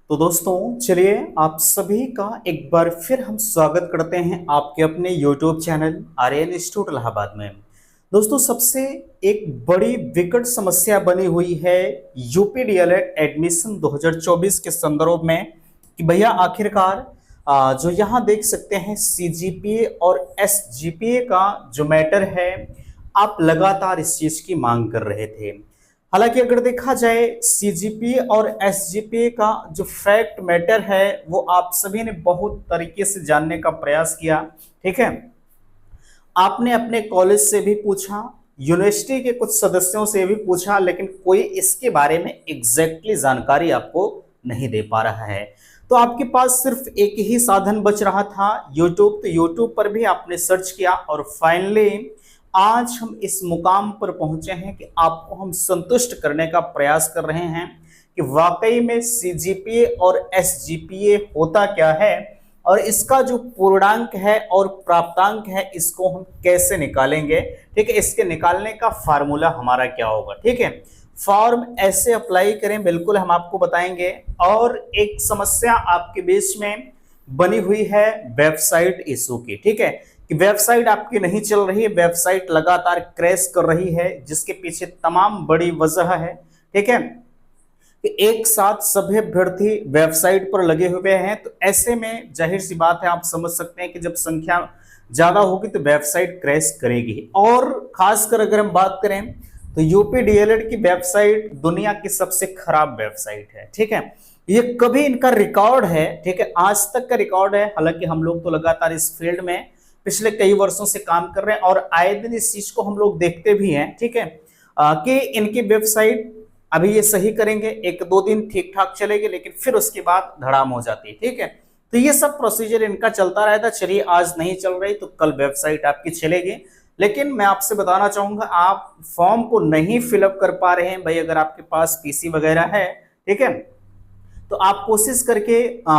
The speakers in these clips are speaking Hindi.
तो दोस्तों चलिए आप सभी का एक बार फिर हम स्वागत करते हैं आपके अपने YouTube channel Aryan institute Allahabad में। दोस्तों सबसे एक बड़ी विकट समस्या बनी हुई है यूपी डीएलएड एडमिशन 2024 के संदर्भ में कि भैया आखिरकार जो यहाँ देख सकते हैं सीजीपीए और एसजीपीए का जो मैटर है, आप लगातार इस चीज की मांग कर रहे थे। हालांकि अगर देखा जाए सीजीपीए और एसजीपीए का जो फैक्ट मैटर है वो आप सभी ने बहुत तरीके से जानने का प्रयास किया। ठीक है, आपने अपने कॉलेज से भी पूछा, यूनिवर्सिटी के कुछ सदस्यों से भी पूछा, लेकिन कोई इसके बारे में एग्जैक्टली जानकारी आपको नहीं दे पा रहा है। तो आपके पास सिर्फ एक ही साधन बच रहा था यूट्यूब। तो यूट्यूब पर भी आपने सर्च किया और फाइनली आज हम इस मुकाम पर पहुंचे हैं कि आपको हम संतुष्ट करने का प्रयास कर रहे हैं कि वाकई में सीजीपीए और एसजीपीए होता क्या है और इसका जो पूर्णांक है और प्राप्तांक है इसको हम कैसे निकालेंगे। ठीक है, इसके निकालने का फार्मूला हमारा क्या होगा। ठीक है, फॉर्म ऐसे अप्लाई करें, बिल्कुल हम आपको बताएंगे। और एक समस्या आपके बीच में बनी हुई है वेबसाइट इशू की। ठीक है, कि वेबसाइट आपकी नहीं चल रही है, वेबसाइट लगातार क्रैश कर रही है, जिसके पीछे तमाम बड़ी वजह है। ठीक है, कि एक साथ सभी अभ्यर्थी वेबसाइट पर लगे हुए हैं, तो ऐसे में जाहिर सी बात है, आप समझ सकते हैं कि जब संख्या ज्यादा होगी तो वेबसाइट क्रैश करेगी। और खासकर अगर हम बात करें तो यूपी डीएलएड की वेबसाइट दुनिया की सबसे खराब वेबसाइट है। ठीक है, ये कभी इनका रिकॉर्ड है, ठीक है, आज तक का रिकॉर्ड है। हालांकि हम लोग तो लगातार इस फील्ड में पिछले कई वर्षों से काम कर रहे हैं और आए दिन इस चीज को हम लोग देखते भी हैं। ठीक है, कि इनकी वेबसाइट अभी ये सही करेंगे, एक दो दिन ठीक ठाक चलेगी, लेकिन फिर उसके बाद धड़ाम हो जाती है। ठीक है, तो ये सब प्रोसीजर इनका चलता रहता। चलिए आज नहीं चल रही तो कल वेबसाइट आपकी चलेगी। लेकिन मैं आपसे बताना चाहूंगा, आप फॉर्म को नहीं फिलअप कर पा रहे हैं भाई, अगर आपके पास पीसी वगैरह है, ठीक है, तो आप कोशिश करके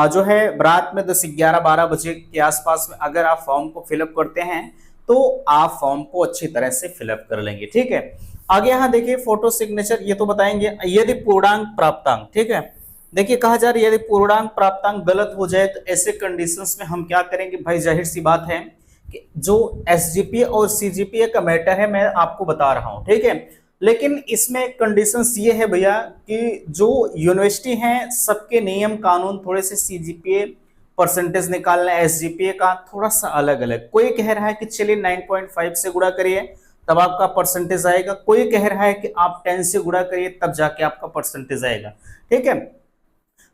जो है रात में 10, 11, 12 बजे के आसपास में अगर आप फॉर्म को फिलअप करते हैं तो आप फॉर्म को अच्छी तरह से फिलअप कर लेंगे। ठीक है, आगे यहाँ देखिए फोटो सिग्नेचर, ये तो बताएंगे। यदि पूर्णांक प्राप्तांक, ठीक है, देखिए कहा जा रहा है यदि पूर्णांक प्राप्तांक गलत हो जाए तो ऐसे कंडीशंस में हम क्या करेंगे भाई। जाहिर सी बात है कि जो एसजीपीए और सीजीपीए का मैटर है मैं आपको बता रहा हूं। ठीक है, लेकिन इसमें कंडीशंस ये है भैया कि जो यूनिवर्सिटी हैं सबके नियम कानून थोड़े से सीजीपीए परसेंटेज निकालना है, एसजीपीए का थोड़ा सा अलग अलग। कोई कह रहा है कि चलिए 9.5 से गुणा करिए तब आपका परसेंटेज आएगा, कोई कह रहा है कि आप 10 से गुणा करिए तब जाके आपका परसेंटेज आएगा। ठीक है,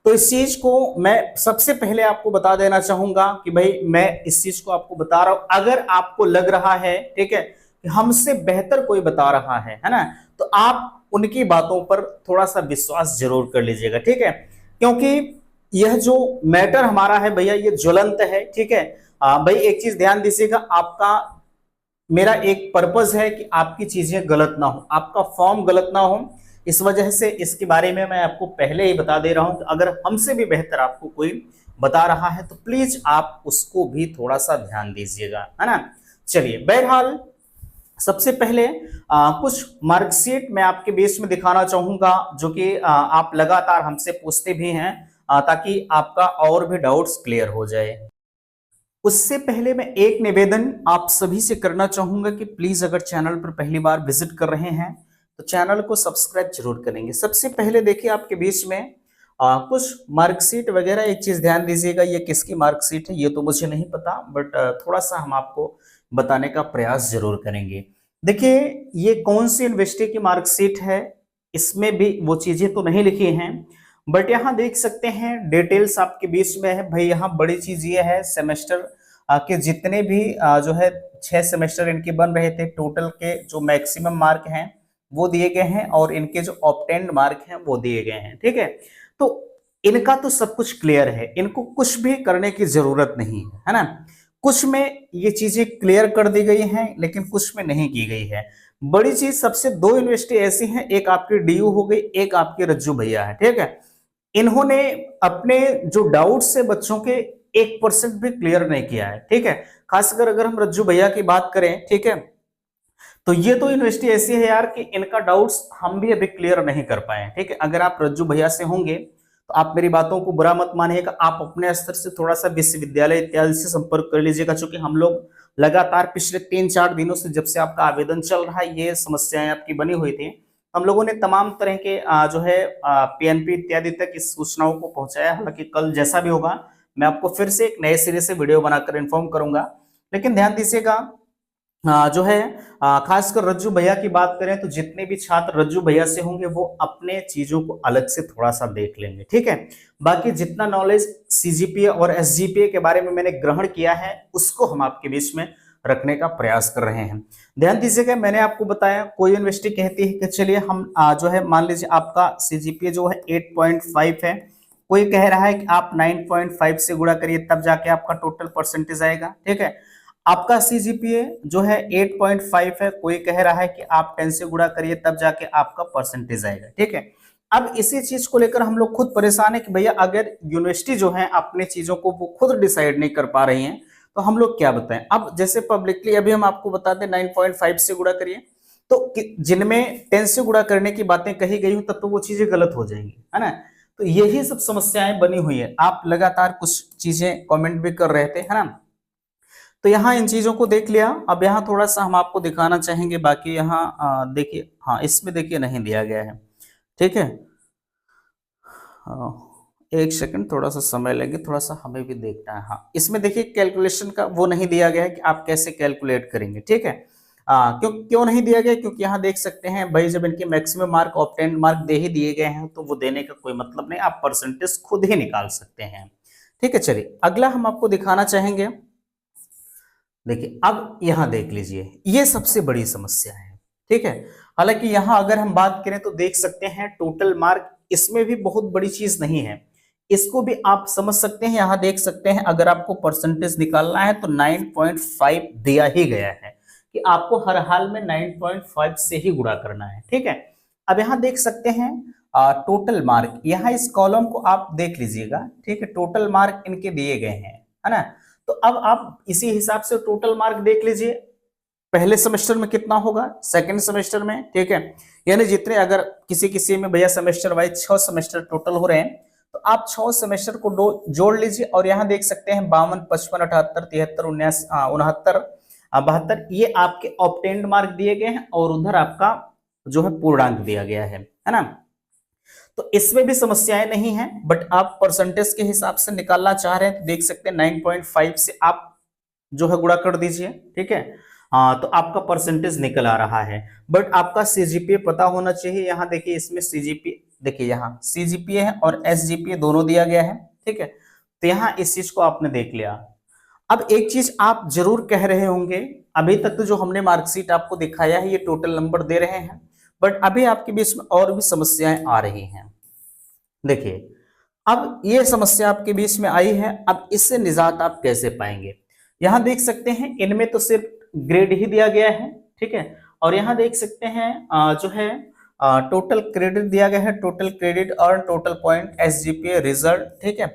तो इस चीज को मैं सबसे पहले आपको बता देना चाहूंगा कि भाई मैं इस चीज को आपको बता रहा हूं, अगर आपको लग रहा है, ठीक है, हमसे बेहतर कोई बता रहा है ना, तो आप उनकी बातों पर थोड़ा सा विश्वास जरूर कर लीजिएगा। ठीक है, क्योंकि यह जो मैटर हमारा है भैया ये ज्वलंत है। ठीक है, भाई एक चीज ध्यान दीजिएगा, आपका मेरा एक पर्पस है कि आपकी चीजें गलत ना हो, आपका फॉर्म गलत ना हो। इस वजह से इसके बारे में मैं आपको पहले ही बता दे रहा हूं कि अगर हमसे भी बेहतर आपको कोई बता रहा है तो प्लीज आप उसको भी थोड़ा सा ध्यान दीजिएगा, है ना। चलिए, बहरहाल सबसे पहले कुछ मार्कशीट मैं आपके बेस में दिखाना चाहूंगा जो कि आप लगातार हमसे पूछते भी हैं, ताकि आपका और भी डाउट्स क्लियर हो जाए। उससे पहले मैं एक निवेदन आप सभी से करना चाहूंगा कि प्लीज अगर चैनल पर पहली बार विजिट कर रहे हैं तो चैनल को सब्सक्राइब जरूर करेंगे। सबसे पहले देखिए आपके बीच में कुछ मार्कशीट वगैरह, एक चीज ध्यान दीजिएगा, ये किसकी मार्कशीट है ये तो मुझे नहीं पता, बट थोड़ा सा हम आपको बताने का प्रयास जरूर करेंगे। देखिए ये कौन सी यूनिवर्सिटी की मार्कशीट है, इसमें भी वो चीजें तो नहीं लिखी हैं, बट यहाँ देख सकते हैं डिटेल्स आपके बीच में है भाई। यहाँ बड़ी चीज ये है, सेमेस्टर के जितने भी जो है 6 सेमेस्टर इनके बन रहे थे, टोटल के जो मैक्सिमम मार्क हैं वो दिए गए हैं और इनके जो ऑब्टेन्ड मार्क हैं वो दिए गए हैं। ठीक है, तो इनका तो सब कुछ क्लियर है, इनको कुछ भी करने की जरूरत नहीं है ना। कुछ में ये चीजें क्लियर कर दी गई हैं लेकिन कुछ में नहीं की गई है। बड़ी चीज सबसे, 2 यूनिवर्सिटी ऐसी हैं, एक आपकी डीयू हो गई, एक आपके रज्जू भैया है। ठीक है, इन्होंने अपने जो डाउट्स है बच्चों के 1% भी क्लियर नहीं किया है। ठीक है, खासकर अगर हम रज्जू भैया की बात करें, ठीक है, तो ये तो यूनिवर्सिटी ऐसी है यार कि इनका डाउट्स हम भी अभी क्लियर नहीं कर पाए। ठीक है, अगर आप रज्जू भैया से होंगे तो आप मेरी बातों को बुरा मत मानिएगा, आप अपने स्तर से थोड़ा सा विश्वविद्यालय इत्यादि से संपर्क कर लीजिएगा, क्योंकि हम लोग लगातार पिछले 3-4 दिनों से, जब से आपका आवेदन चल रहा है, ये समस्याएं आपकी बनी हुई थी। हम लोगों ने तमाम तरह के जो है पीएनपी इत्यादि तक इस सूचनाओं को पहुंचाया। हालांकि कल जैसा भी होगा मैं आपको फिर से एक नए सिरे से वीडियो बनाकर इन्फॉर्म करूंगा। लेकिन ध्यान दीजिएगा, जो है खासकर रज्जू भैया की बात करें तो जितने भी छात्र रज्जू भैया से होंगे वो अपने चीजों को अलग से थोड़ा सा देख लेंगे, ठीक है। बाकी जितना नॉलेज सीजीपीए और एसजीपीए के बारे में मैंने ग्रहण किया है उसको हम आपके बीच में रखने का प्रयास कर रहे हैं। ध्यान दीजिएगा, मैंने आपको बताया कोई यूनिवर्सिटी कहती है कि चलिए हम जो है मान लीजिए आपका सीजीपीए जो है 8.5 है, कोई कह रहा है कि आप 9.5 से गुणा करिए तब जाके आपका टोटल परसेंटेज आएगा, ठीक है। आपका सीजीपीए जो है 8.5 है, कोई कह रहा है कि आप 10 से गुणा करिए तब जाके आपका परसेंटेज आएगा, ठीक है। अब इसी चीज को लेकर हम लोग खुद परेशान है कि भैया अगर यूनिवर्सिटी जो है अपने चीजों को वो खुद डिसाइड नहीं कर पा रही है तो हम लोग क्या बताएं। अब जैसे पब्लिकली अभी हम आपको बताते 9.5 से गुणा करिए, तो जिनमें 10 से गुणा करने की बातें कही गई हो तब तो वो चीजें गलत हो जाएंगी, है ना। तो यही सब समस्याएं बनी हुई है। आप लगातार कुछ चीजें कमेंट भी कर रहे थे, है ना। तो यहाँ इन चीजों को देख लिया। अब यहाँ थोड़ा सा हम आपको दिखाना चाहेंगे, बाकी यहाँ देखिए, हाँ इसमें देखिए नहीं दिया गया है, ठीक है। एक सेकंड, थोड़ा सा समय लगे, थोड़ा सा हमें भी देखना है। हाँ इसमें देखिए कैलकुलेशन का वो नहीं दिया गया है कि आप कैसे कैलकुलेट करेंगे, ठीक है। क्यों नहीं दिया गया, क्योंकि यहाँ देख सकते हैं भाई जब इनके मैक्सिमम मार्क ऑब्टेन्ड मार्क दे ही दिए गए हैं तो वो देने का कोई मतलब नहीं, आप परसेंटेज खुद ही निकाल सकते हैं, ठीक है। चलिए अगला हम आपको दिखाना चाहेंगे। देखिए अब यहां देख लीजिए, ये सबसे बड़ी समस्या है, ठीक है। हालांकि यहां अगर हम बात करें तो देख सकते हैं टोटल मार्क, इसमें भी बहुत बड़ी चीज नहीं है, इसको भी आप समझ सकते हैं। यहां देख सकते हैं अगर आपको परसेंटेज निकालना है तो 9.5 दिया ही गया है कि आपको हर हाल में 9.5 से ही गुणा करना है, ठीक है। अब यहां देख सकते हैं टोटल मार्क, यहाँ इस कॉलम को आप देख लीजिएगा, ठीक है। टोटल मार्क इनके दिए गए हैं, है ना। तो अब आप इसी हिसाब से टोटल मार्क देख लीजिए, पहले सेमेस्टर में कितना होगा, सेकंड सेमेस्टर में, ठीक है। यानी जितने अगर किसी किसी में भैया सेमेस्टर वाइज 6 सेमेस्टर टोटल हो रहे हैं तो आप 6 सेमेस्टर को जोड़ लीजिए। और यहाँ देख सकते हैं 52, 55, 78, 73, 79, 69, 72 ये आपके ऑब्टेन्ड मार्क दिए गए हैं और उधर आपका जो है पूर्णांक दिया गया है ना। तो इसमें भी समस्याएं नहीं है, बट आप परसेंटेज के हिसाब से निकालना चाह रहे हैं तो देख सकते हैं 9.5 से आप जो है गुणा कर दीजिए, ठीक है। तो आपका परसेंटेज निकल आ रहा है। बट आपका सीजीपीए पता होना चाहिए। यहाँ देखिए इसमें सीजीपीए, देखिए यहाँ सीजीपीए है और एसजीपीए दोनों दिया गया है, ठीक है। तो यहाँ इस चीज को आपने देख लिया। अब एक चीज आप जरूर कह रहे होंगे, अभी तक तो जो हमने मार्कशीट आपको दिखाया है ये टोटल नंबर दे रहे हैं, बट अभी आपके बीच में और भी समस्याएं आ रही हैं। देखिए अब ये समस्या आपके बीच में आई है, अब इससे निजात आप कैसे पाएंगे। यहां देख सकते हैं इनमें तो सिर्फ ग्रेड ही दिया गया है, ठीक है। और यहां देख सकते हैं जो है टोटल क्रेडिट दिया गया है, टोटल क्रेडिट और टोटल पॉइंट एसजीपीए रिजल्ट, ठीक है।